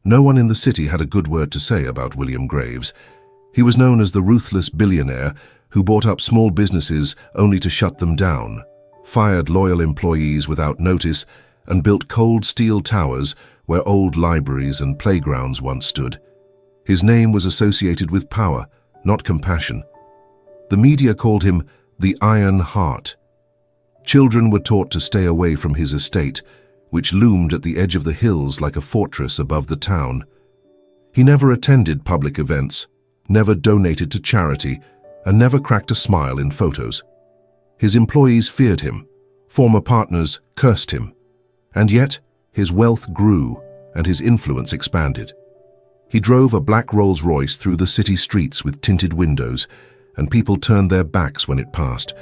No one in the city had a good word to say about William Graves. He was known as the ruthless billionaire who bought up small businesses only to shut them down, fired loyal employees without notice, and built cold steel towers where old libraries and playgrounds once stood. His name was associated with power, not compassion. The media called him the Iron Heart. Children were taught to stay away from his estate, which loomed at the edge of the hills like a fortress above the town. He never attended public events, never donated to charity, and never cracked a smile in photos. His employees feared him, former partners cursed him, and yet his wealth grew and his influence expanded. He drove a black Rolls-Royce through the city streets with tinted windows, and people turned their backs when it passed.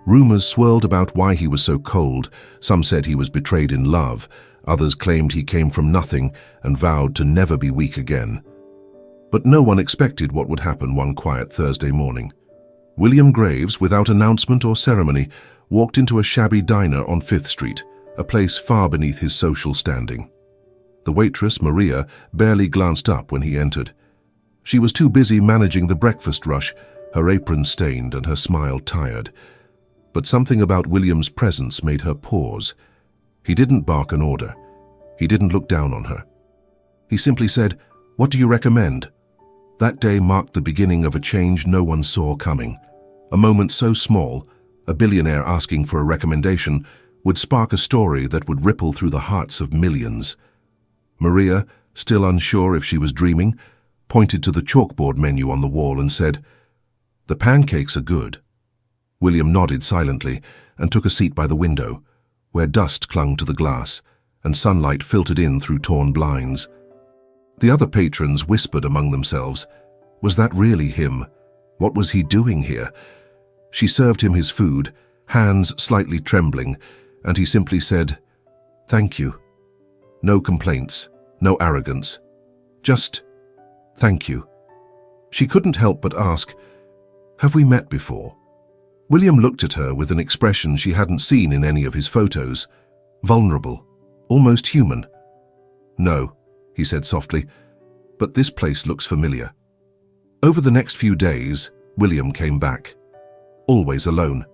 Rumors swirled about why he was so cold. Some said he was betrayed in love. Others claimed he came from nothing and vowed to never be weak again. But no one expected what would happen one quiet Thursday morning. William Graves, without announcement or ceremony, walked into a shabby diner on 5th Street, a place far beneath his social standing. The waitress, Maria, barely glanced up when he entered. She was too busy managing the breakfast rush, her apron stained and her smile tired. But something about William's presence made her pause. He didn't bark an order. He didn't look down on her. He simply said, "What do you recommend?" That day marked the beginning of a change no one saw coming. A moment so small, a billionaire asking for a recommendation, would spark a story that would ripple through the hearts of millions. Maria, still unsure if she was dreaming, pointed to the chalkboard menu on the wall and said, "The pancakes are good." William nodded silently and took a seat by the window, where dust clung to the glass and sunlight filtered in through torn blinds. The other patrons whispered among themselves, was that really him? What was he doing here? She served him his food, hands slightly trembling, and he simply said, "Thank you." No complaints, no arrogance. Just, "Thank you." She couldn't help but ask, "Have we met before?" William looked at her with an expression she hadn't seen in any of his photos. Vulnerable, almost human. "No," he said softly, "but this place looks familiar." Over the next few days, William came back. Always alone.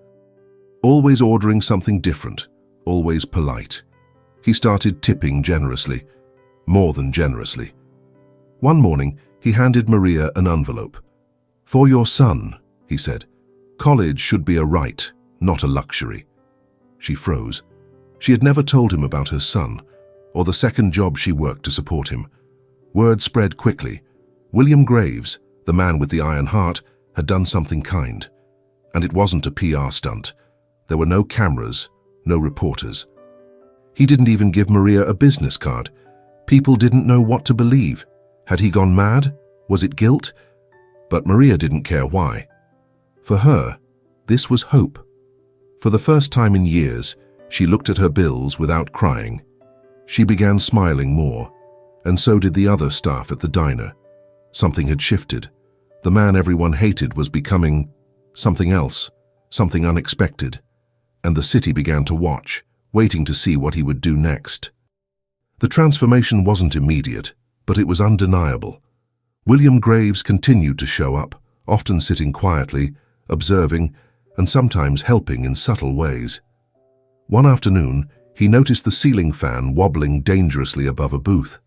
Always ordering something different. Always polite. He started tipping generously. More than generously. One morning, he handed Maria an envelope. "For your son," he said. "College should be a right, not a luxury." She froze. She had never told him about her son, or the second job she worked to support him. Word spread quickly. William Graves, the man with the iron heart, had done something kind. And it wasn't a PR stunt. There were no cameras, no reporters. He didn't even give Maria a business card. People didn't know what to believe. Had he gone mad? Was it guilt? But Maria didn't care why. For her, this was hope. For the first time in years, she looked at her bills without crying. She began smiling more, and so did the other staff at the diner. Something had shifted. The man everyone hated was becoming something else, something unexpected. And the city began to watch, waiting to see what he would do next. The transformation wasn't immediate, but it was undeniable. William Graves continued to show up, often sitting quietly, observing, and sometimes helping in subtle ways. One afternoon, he noticed the ceiling fan wobbling dangerously above a booth.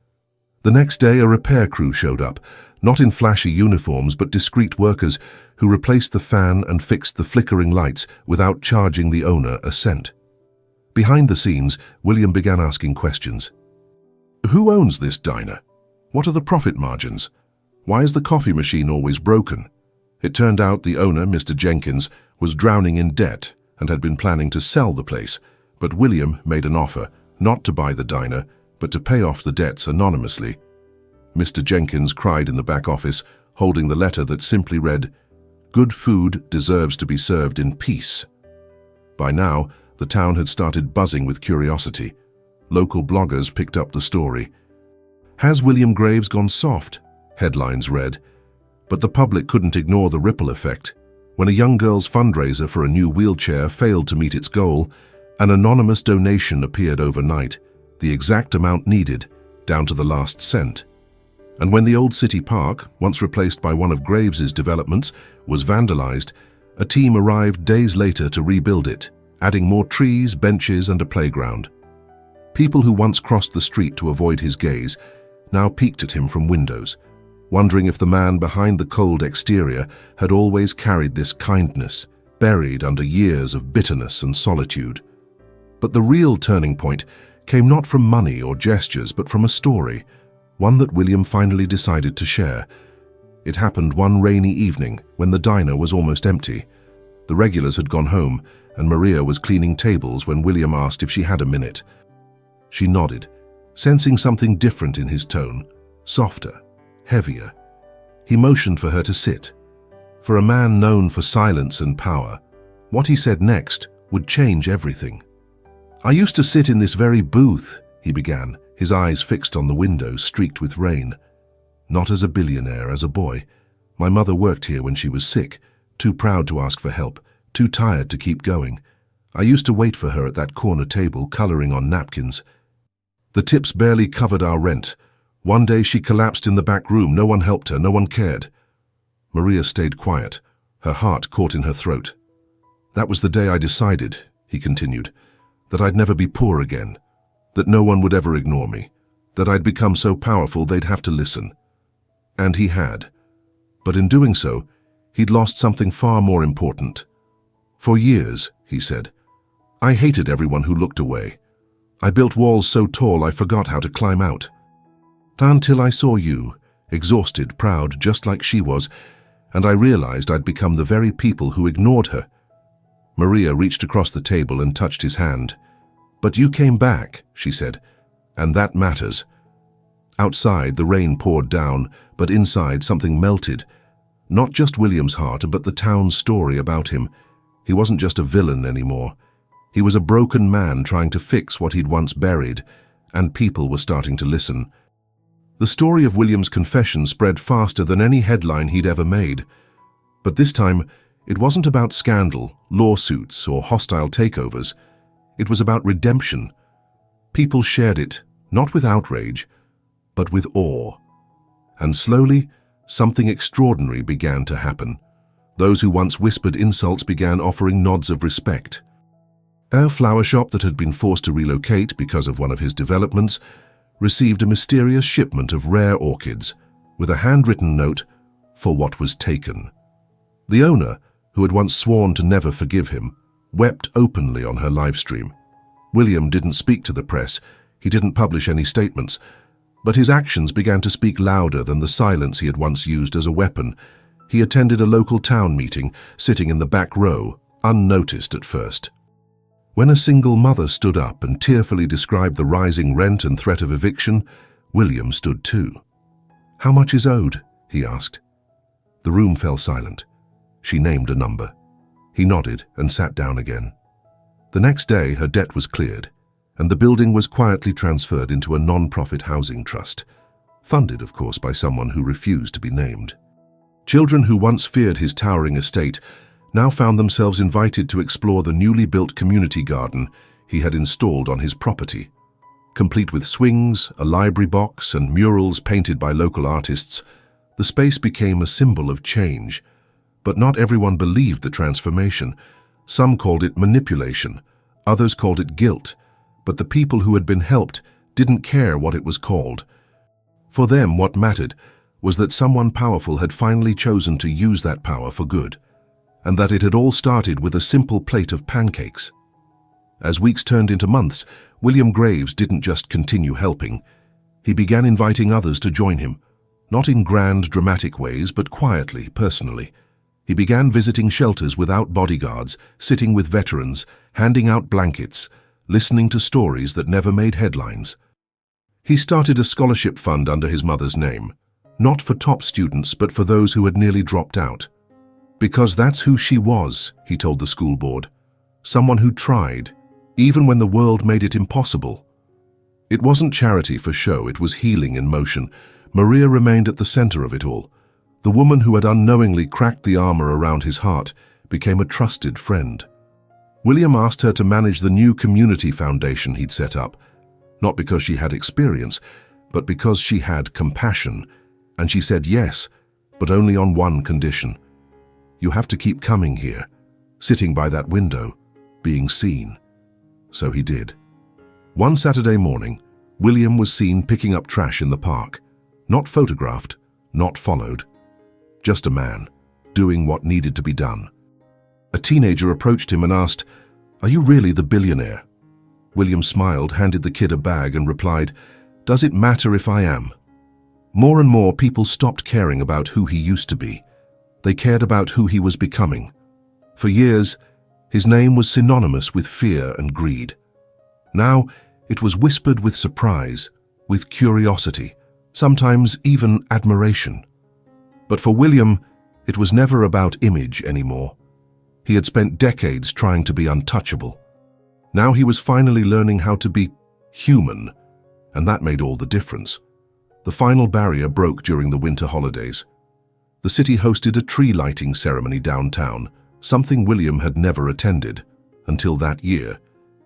The next day, a repair crew showed up, not in flashy uniforms but discreet workers who replaced the fan and fixed the flickering lights without charging the owner a cent. Behind the scenes, William began asking questions. Who owns this diner? What are the profit margins? Why is the coffee machine always broken? It turned out the owner, Mr. Jenkins, was drowning in debt and had been planning to sell the place, but William made an offer, not to buy the diner, but to pay off the debts anonymously. Mr. Jenkins cried in the back office, holding the letter that simply read, "Good food deserves to be served in peace." By now, the town had started buzzing with curiosity. Local bloggers picked up the story. "Has William Graves gone soft?" headlines read. But the public couldn't ignore the ripple effect. When a young girl's fundraiser for a new wheelchair failed to meet its goal, an anonymous donation appeared overnight, the exact amount needed, down to the last cent. And when the old city park, once replaced by one of Graves's developments, was vandalized, a team arrived days later to rebuild it, adding more trees, benches, and a playground. People who once crossed the street to avoid his gaze now peeked at him from windows, wondering if the man behind the cold exterior had always carried this kindness, buried under years of bitterness and solitude. But the real turning point came not from money or gestures, but from a story, one that William finally decided to share. It happened one rainy evening when the diner was almost empty. The regulars had gone home, and Maria was cleaning tables when William asked if she had a minute. She nodded, sensing something different in his tone, softer, heavier. He motioned for her to sit. For a man known for silence and power, what he said next would change everything. "I used to sit in this very booth," he began, his eyes fixed on the window streaked with rain. "Not as a billionaire, as a boy. My mother worked here when she was sick, too proud to ask for help, too tired to keep going. I used to wait for her at that corner table, coloring on napkins. The tips barely covered our rent. One day she collapsed in the back room. No one helped her, no one cared." Maria stayed quiet, her heart caught in her throat. "That was the day I decided," he continued, "that I'd never be poor again, that no one would ever ignore me, that I'd become so powerful they'd have to listen." And he had. But in doing so, he'd lost something far more important. "For years," he said, "I hated everyone who looked away. I built walls so tall I forgot how to climb out. Until I saw you, exhausted, proud, just like she was, and I realized I'd become the very people who ignored her." Maria reached across the table and touched his hand. "But you came back," she said, "and that matters." Outside, the rain poured down, but inside something melted. Not just William's heart, but the town's story about him. He wasn't just a villain anymore. He was a broken man trying to fix what he'd once buried, and people were starting to listen. The story of William's confession spread faster than any headline he'd ever made. But this time, it wasn't about scandal, lawsuits, or hostile takeovers. It was about redemption. People shared it, not with outrage, but with awe. And slowly, something extraordinary began to happen. Those who once whispered insults began offering nods of respect. A flower shop that had been forced to relocate because of one of his developments received a mysterious shipment of rare orchids with a handwritten note for what was taken. The owner, who had once sworn to never forgive him, wept openly on her live stream. William didn't speak to the press, he didn't publish any statements, but his actions began to speak louder than the silence he had once used as a weapon. He attended a local town meeting, sitting in the back row, unnoticed at first. When a single mother stood up and tearfully described the rising rent and threat of eviction, William stood too. "How much is owed?" he asked. The room fell silent. She named a number. He nodded and sat down again. The next day, her debt was cleared, and the building was quietly transferred into a non-profit housing trust, funded, of course, by someone who refused to be named. Children who once feared his towering estate now found themselves invited to explore the newly built community garden he had installed on his property. Complete with swings, a library box, and murals painted by local artists, the space became a symbol of change. But not everyone believed the transformation. Some called it manipulation, others called it guilt, but the people who had been helped didn't care what it was called. For them, what mattered was that someone powerful had finally chosen to use that power for good, and that it had all started with a simple plate of pancakes. As weeks turned into months, William Graves didn't just continue helping. He began inviting others to join him, not in grand, dramatic ways, but quietly, personally. He began visiting shelters without bodyguards, sitting with veterans, handing out blankets, listening to stories that never made headlines. He started a scholarship fund under his mother's name, not for top students, but for those who had nearly dropped out. Because that's who she was, he told the school board. Someone who tried, even when the world made it impossible. It wasn't charity for show, it was healing in motion. Maria remained at the center of it all. The woman who had unknowingly cracked the armor around his heart became a trusted friend. William asked her to manage the new community foundation he'd set up, not because she had experience, but because she had compassion, And she said yes, but only on one condition. You have to keep coming here, sitting by that window, being seen. So he did. One Saturday morning, William was seen picking up trash in the park. Not photographed, not followed. Just a man, doing what needed to be done. A teenager approached him and asked, "Are you really the billionaire?" William smiled, handed the kid a bag and replied, "Does it matter if I am?" More and more people stopped caring about who he used to be. They cared about who he was becoming. For years, his name was synonymous with fear and greed. Now, it was whispered with surprise, with curiosity, sometimes even admiration. But for William, it was never about image anymore. He had spent decades trying to be untouchable. Now he was finally learning how to be human, and that made all the difference. The final barrier broke during the winter holidays. The city hosted a tree lighting ceremony downtown, something William had never attended until that year.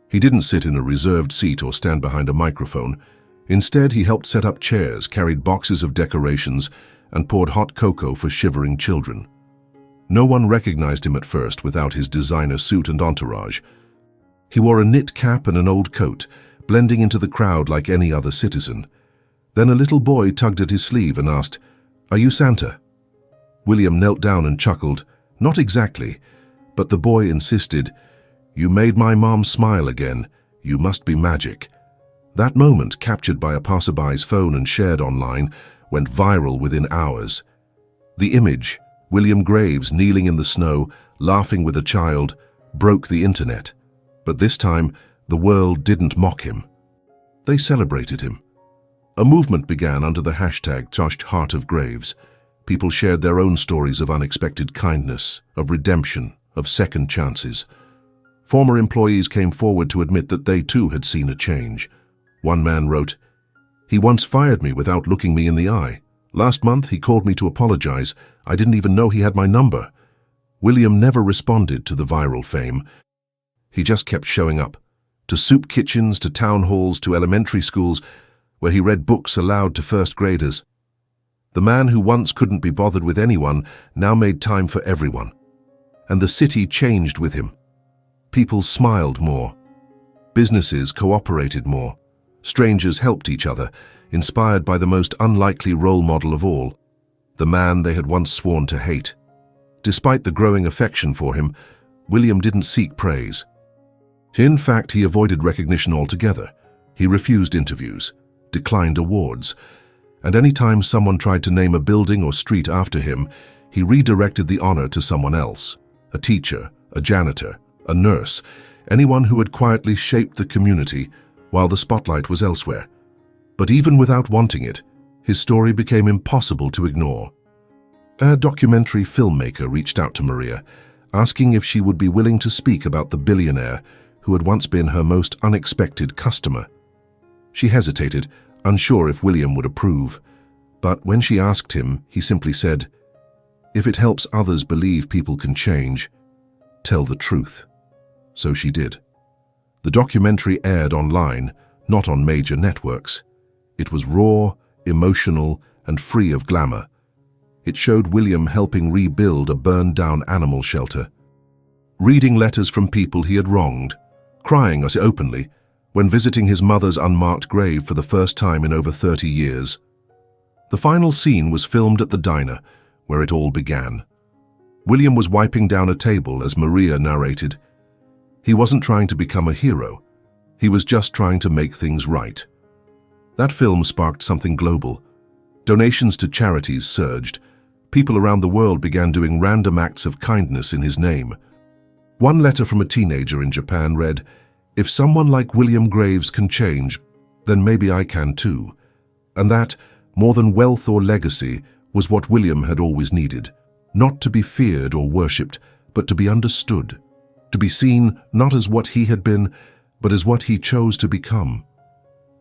He didn't sit in a reserved seat or stand behind a microphone. Instead, he helped set up chairs, carried boxes of decorations, and poured hot cocoa for shivering children. No one recognized him at first without his designer suit and entourage. He wore a knit cap and an old coat, blending into the crowd like any other citizen. Then a little boy tugged at his sleeve and asked, "Are you Santa?" William knelt down and chuckled, "Not exactly," but the boy insisted, "You made my mom smile again. You must be magic." That moment, captured by a passerby's phone and shared online, went viral within hours. The image, William Graves kneeling in the snow, laughing with a child, broke the internet. But this time, the world didn't mock him. They celebrated him. A movement began under the hashtag #HeartOfGraves. People shared their own stories of unexpected kindness, of redemption, of second chances. Former employees came forward to admit that they too had seen a change. One man wrote, "He once fired me without looking me in the eye. Last month he called me to apologize. I didn't even know he had my number." William never responded to the viral fame. He just kept showing up, to soup kitchens, to town halls, to elementary schools, where he read books aloud to first graders. The man who once couldn't be bothered with anyone now made time for everyone. And the city changed with him. People smiled more. Businesses cooperated more. Strangers helped each other, inspired by the most unlikely role model of all, the man they had once sworn to hate. Despite the growing affection for him, William didn't seek praise. In fact, he avoided recognition altogether. He refused interviews, declined awards, and any time someone tried to name a building or street after him, he redirected the honor to someone else, a teacher, a janitor, a nurse, anyone who had quietly shaped the community while the spotlight was elsewhere. But even without wanting it, his story became impossible to ignore. A documentary filmmaker reached out to Maria, asking if she would be willing to speak about the billionaire who had once been her most unexpected customer. She hesitated, unsure if William would approve, but when she asked him, he simply said, "If it helps others believe people can change, tell the truth." So she did. The documentary aired online, not on major networks. It was raw, emotional, and free of glamour. It showed William helping rebuild a burned-down animal shelter, reading letters from people he had wronged, crying openly when visiting his mother's unmarked grave for the first time in over 30 years. The final scene was filmed at the diner, where it all began. William was wiping down a table as Maria narrated. He wasn't trying to become a hero. He was just trying to make things right. That film sparked something global. Donations to charities surged. People around the world began doing random acts of kindness in his name. One letter from a teenager in Japan read, "If someone like William Graves can change, then maybe I can too." And that, more than wealth or legacy, was what William had always needed. Not to be feared or worshipped, but to be understood. To be seen not as what he had been, but as what he chose to become.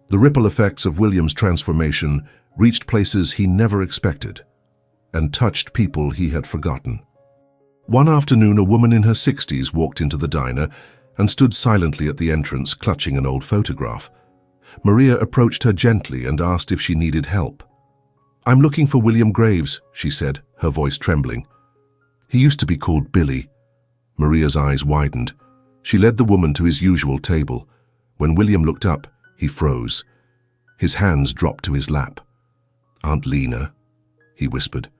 The ripple effects of William's transformation reached places he never expected, and touched people he had forgotten. One afternoon, a woman in her 60s walked into the diner and stood silently at the entrance, clutching an old photograph. Maria approached her gently and asked if she needed help. "I'm looking for William Graves," she said, her voice trembling. "He used to be called Billy." Maria's eyes widened. She led the woman to his usual table. When William looked up, he froze. His hands dropped to his lap. "Aunt Lena," he whispered.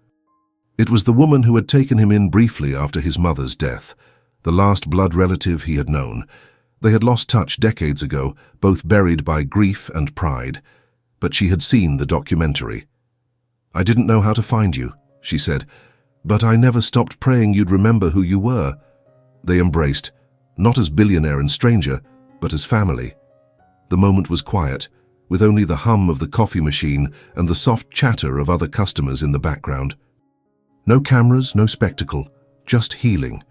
It was the woman who had taken him in briefly after his mother's death, the last blood relative he had known. They had lost touch decades ago, both buried by grief and pride, but she had seen the documentary. "I didn't know how to find you," she said, "but I never stopped praying you'd remember who you were." They embraced, not as billionaire and stranger, but as family. The moment was quiet, with only the hum of the coffee machine and the soft chatter of other customers in the background. No cameras, no spectacle, just healing.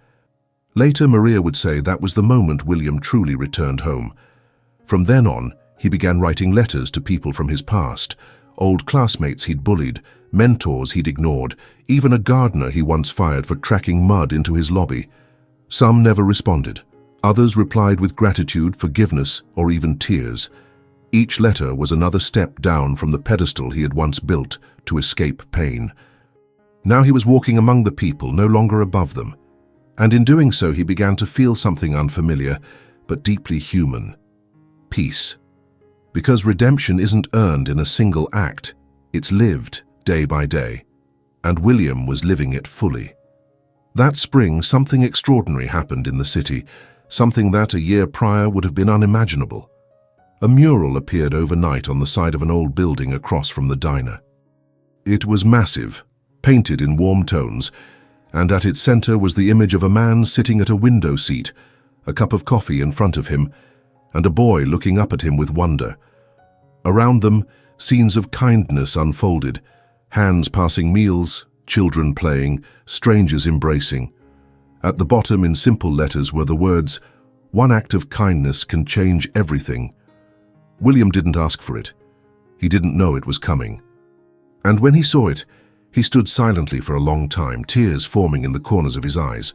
Later, Maria would say that was the moment William truly returned home. From then on, he began writing letters to people from his past, old classmates he'd bullied, mentors he'd ignored, even a gardener he once fired for tracking mud into his lobby. Some never responded. Others replied with gratitude, forgiveness, or even tears. Each letter was another step down from the pedestal he had once built to escape pain. Now he was walking among the people, no longer above them. And in doing so, he began to feel something unfamiliar, but deeply human. Peace. Because redemption isn't earned in a single act, it's lived day by day. And William was living it fully. That spring, something extraordinary happened in the city, something that a year prior would have been unimaginable. A mural appeared overnight on the side of an old building across from the diner. It was massive, painted in warm tones, and at its center was the image of a man sitting at a window seat, a cup of coffee in front of him, and a boy looking up at him with wonder. Around them, scenes of kindness unfolded, hands passing meals, children playing, strangers embracing. At the bottom, in simple letters, were the words, "One act of kindness can change everything." William didn't ask for it. He didn't know it was coming. And when he saw it, he stood silently for a long time, tears forming in the corners of his eyes.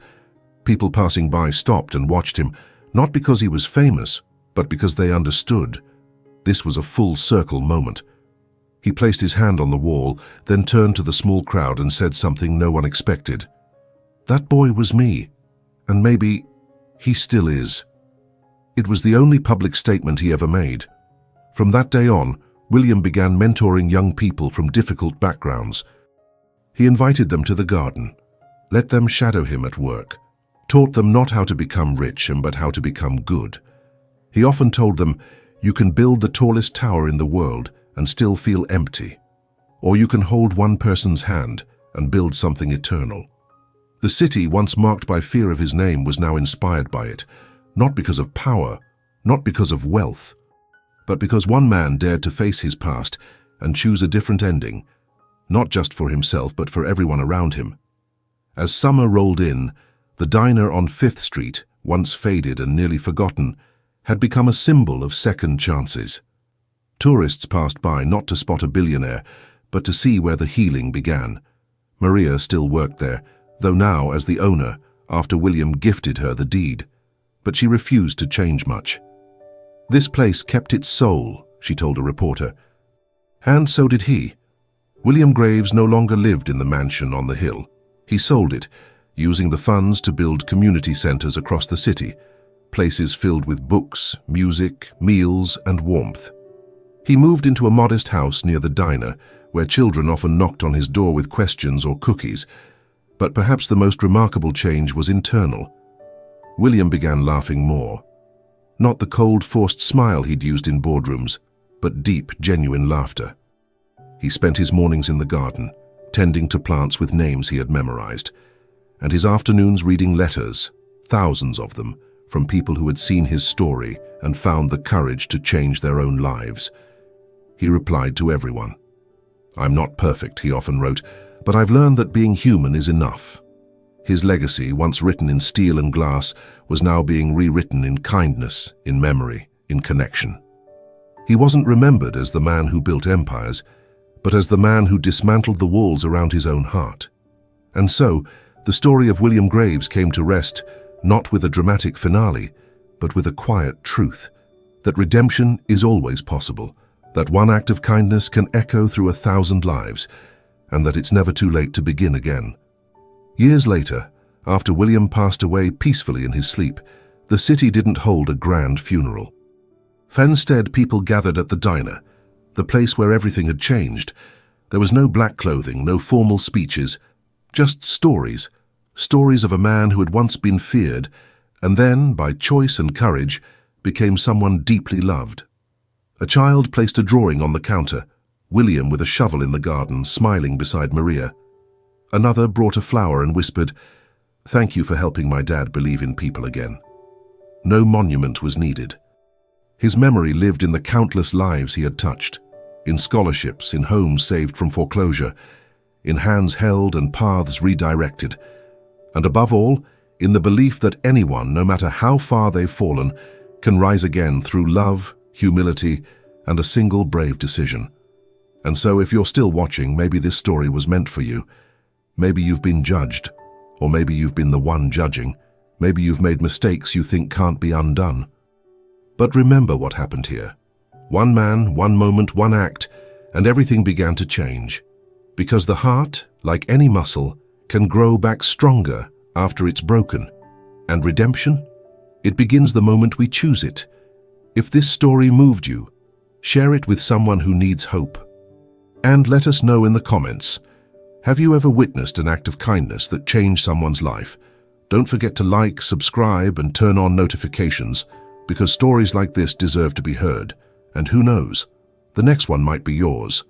People passing by stopped and watched him, not because he was famous, but because they understood. This was a full circle moment. He placed his hand on the wall, then turned to the small crowd and said something no one expected. "That boy was me, and maybe he still is." It was the only public statement he ever made. From that day on, William began mentoring young people from difficult backgrounds. He invited them to the garden, let them shadow him at work, taught them not how to become rich, but how to become good. He often told them, "You can build the tallest tower in the world and still feel empty. Or you can hold one person's hand and build something eternal." The city, once marked by fear of his name, was now inspired by it, not because of power, not because of wealth, but because one man dared to face his past and choose a different ending, not just for himself, but for everyone around him. As summer rolled in, the diner on 5th Street, once faded and nearly forgotten, had become a symbol of second chances. Tourists passed by not to spot a billionaire, but to see where the healing began. Maria still worked there, though now as the owner, after William gifted her the deed. But she refused to change much. "This place kept its soul," she told a reporter. And so did he. William Graves no longer lived in the mansion on the hill. He sold it, using the funds to build community centers across the city, places filled with books, music, meals, and warmth. He moved into a modest house near the diner, where children often knocked on his door with questions or cookies. But perhaps the most remarkable change was internal. William began laughing more. Not the cold, forced smile he'd used in boardrooms, but deep, genuine laughter. He spent his mornings in the garden, tending to plants with names he had memorized, and his afternoons reading letters, thousands of them, from people who had seen his story and found the courage to change their own lives. He replied to everyone. "I'm not perfect," he often wrote, "but I've learned that being human is enough." His legacy, once written in steel and glass, was now being rewritten in kindness, in memory, in connection. He wasn't remembered as the man who built empires, but as the man who dismantled the walls around his own heart. And so, the story of William Graves came to rest, not with a dramatic finale, but with a quiet truth, that redemption is always possible, that one act of kindness can echo through 1,000 lives, and that it's never too late to begin again. Years later, after William passed away peacefully in his sleep, the city didn't hold a grand funeral. Instead, people gathered at the diner, the place where everything had changed. There was no black clothing, no formal speeches, just stories. Stories of a man who had once been feared, and then, by choice and courage, became someone deeply loved. A child placed a drawing on the counter, William with a shovel in the garden, smiling beside Maria. Another brought a flower and whispered, "Thank you for helping my dad believe in people again." No monument was needed. His memory lived in the countless lives he had touched, in scholarships, in homes saved from foreclosure, in hands held and paths redirected, and above all, in the belief that anyone, no matter how far they've fallen, can rise again through love, humility, and a single brave decision. And so if you're still watching, maybe this story was meant for you. Maybe you've been judged, or maybe you've been the one judging. Maybe you've made mistakes you think can't be undone. But remember what happened here. One man, one moment, one act, and everything began to change. Because the heart, like any muscle, can grow back stronger after it's broken. And redemption? It begins the moment we choose it. If this story moved you, share it with someone who needs hope. And let us know in the comments, have you ever witnessed an act of kindness that changed someone's life? Don't forget to like, subscribe, and turn on notifications, because stories like this deserve to be heard. And who knows, the next one might be yours.